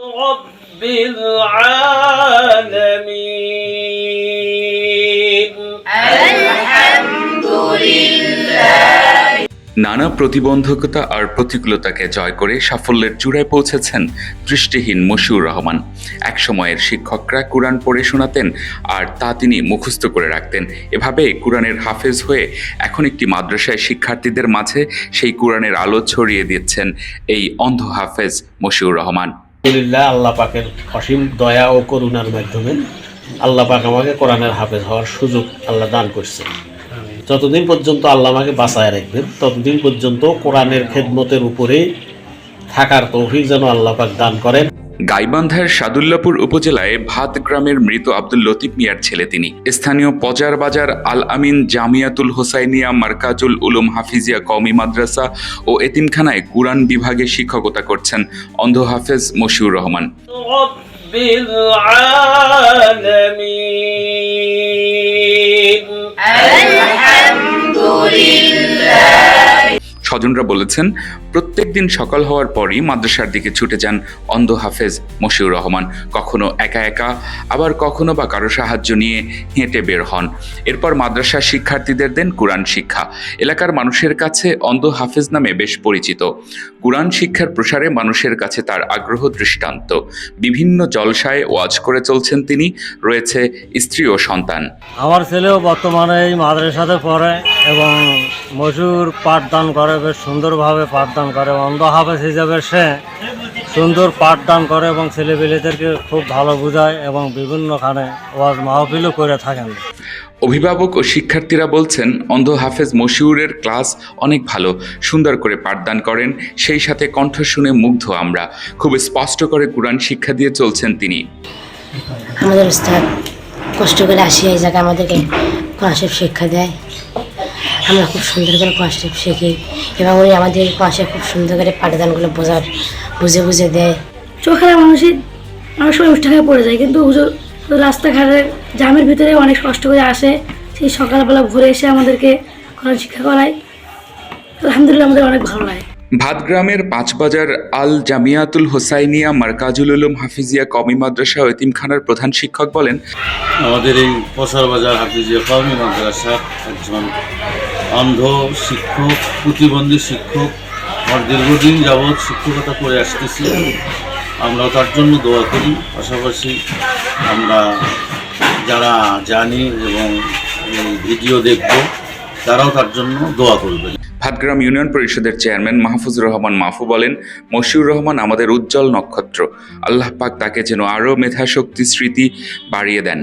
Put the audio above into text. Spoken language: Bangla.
رب العالمين الحمد لله। নানা প্রতিবন্ধকতা আর প্রতিকূলতাকে জয় করে সাফল্যের চূড়ায় পৌঁছেছেন দৃষ্টিহীন মশিউর রহমান। এক সময়ের শিক্ষকরা কুরআন পড়ে শোনাতেন আর তা তিনি মুখস্থ করে রাখতেন। এভাবে কুরআনের হাফেজ হয়ে এখন একটি মাদ্রাসায় শিক্ষার্থীদের মাঝে সেই কুরআনের আলো ছড়িয়ে দিচ্ছেন এই অন্ধ হাফেজ মশিউর রহমান। আলহামদুলিল্লাহ, আল্লাহ পাকের অসীম দয়া ও করুণার মাধ্যমে আল্লাহ পাক আমাকে কোরআনের হাফেজ হওয়ার সুযোগ আল্লাহ দান করছেন। যতদিন পর্যন্ত আল্লাহ আমাকে বাঁচায় রাখবেন ততদিন পর্যন্ত কোরআনের খেদমতের উপরে থাকার তৌফিক যেন আল্লাহ পাক দান করেন। গাইবান্ধার সাদুল্লাপুর উপজেলায় ভাত গ্রামের মৃত আব্দুল লতিফ মিয়ার ছেলে তিনি। স্থানীয় পজার বাজার আল আমিন জামিয়াতুল হোসাইনিয়া মার্কাজুল উলুম হাফিজিয়া কওমি মাদ্রাসা ও এতিমখানায় কুরআন বিভাগে শিক্ষকতা করছেন অন্ধ হাফেজ মশিউর রহমান। রব্বিল আলামিন আলহামদুলিল্লাহ। স্বজনরা বলেছেন, প্রত্যেক দিন সকাল হওয়ার পরই মাদ্রাসার দিকে ছুটে যান অন্ধ হাফেজ মশিউর রহমান। কখনো একা একা, আবার কখনো বা কারো সাহায্য নিয়ে হেঁটে বের হন। এরপর মাদ্রাসার শিক্ষার্থীদের দেন কুরআন শিক্ষা। এলাকার মানুষের কাছে অন্ধ হাফেজ নামে বেশ পরিচিত। কুরআন শিক্ষার প্রসারে মানুষের কাছে তার আগ্রহ দৃষ্টান্ত। বিভিন্ন জলসায় ওয়াজ করে চলছেন তিনি। রয়েছে স্ত্রী ও সন্তান। আমার ছেলেও বর্তমানে এই মাদ্রাসাতে পড়ে এবং মশিউর পাঠদান করে, বেশ সুন্দরভাবে পাঠদান করে। অন্ধ হাফেজ হিসাবে সে সুন্দর পাঠদান করে এবং ছেলেপেলেদেরকে খুব ভালো বোঝায় এবং বিভিন্নখানে ওয়াজ মাহফিলও করে থাকেন। অভিভাবক ও শিক্ষার্থীরা বলছেন, অন্ধ হাফেজ মশিউরের ক্লাস অনেক ভালো, সুন্দর করে পাঠদান করেন, সেই সাথে কণ্ঠ শুনে মুগ্ধ আমরা। খুব স্পষ্ট করে কুরআন শিক্ষা দিয়ে চলছেন তিনি। আমাদের উস্তাদ কষ্ট করে আসি এই জায়গায় আমাদেরকে কোরআন শরীফ শিক্ষা দেয়। আমরা খুব সুন্দর করে কোরআন শরীফ শিখি এবং উনি আমাদের কোরআন শরীফ খুব সুন্দর করে পাঠদানগুলো বুঝে বুঝে দেয়। চোখের মানুষের অনেক সময় উষ্ঠাখায় পড়ে যায়, কিন্তু হুজুর রাস্তাঘাটের জামের ভিতরে অনেক কষ্ট করে আসে, সেই সকালবেলা ভোরে এসে আমাদেরকে কোরআন শিক্ষা করায়। আলহামদুলিল্লাহ, আমাদের অনেক ভালো লাগে। ভাতগ্রামের পাঁচবাজার আল জামিয়াতুল হোসাইনিয়া মার্কাজুল উলুম হাফিজিয়া কওমি মাদ্রাসা ও এতিমখানার প্রধান শিক্ষক বলেন, আমাদের এই পসার বাজার হাফিজিয়া কওমি মাদ্রাসার একজন অন্ধ শিক্ষক, প্রতিবন্ধী শিক্ষক, আমার দীর্ঘদিন যাবৎ শিক্ষকতা করে আসতেছি। আমরা তার জন্য দোয়া করি। পাশাপাশি আমরা যারা জানি এবং ভিডিও দেখব তারাও তার জন্য দোয়া করবেন। ভাতগ্রাম ইউনিয়ন পরিষদের চেয়ারম্যান মাহফুজুর রহমান মাহফু বলেন, মশিউর রহমান আমাদের উজ্জ্বল নক্ষত্র। আল্লাহ পাক তাকে যেন আরও মেধাশক্তি স্মৃতি বাড়িয়ে দেন।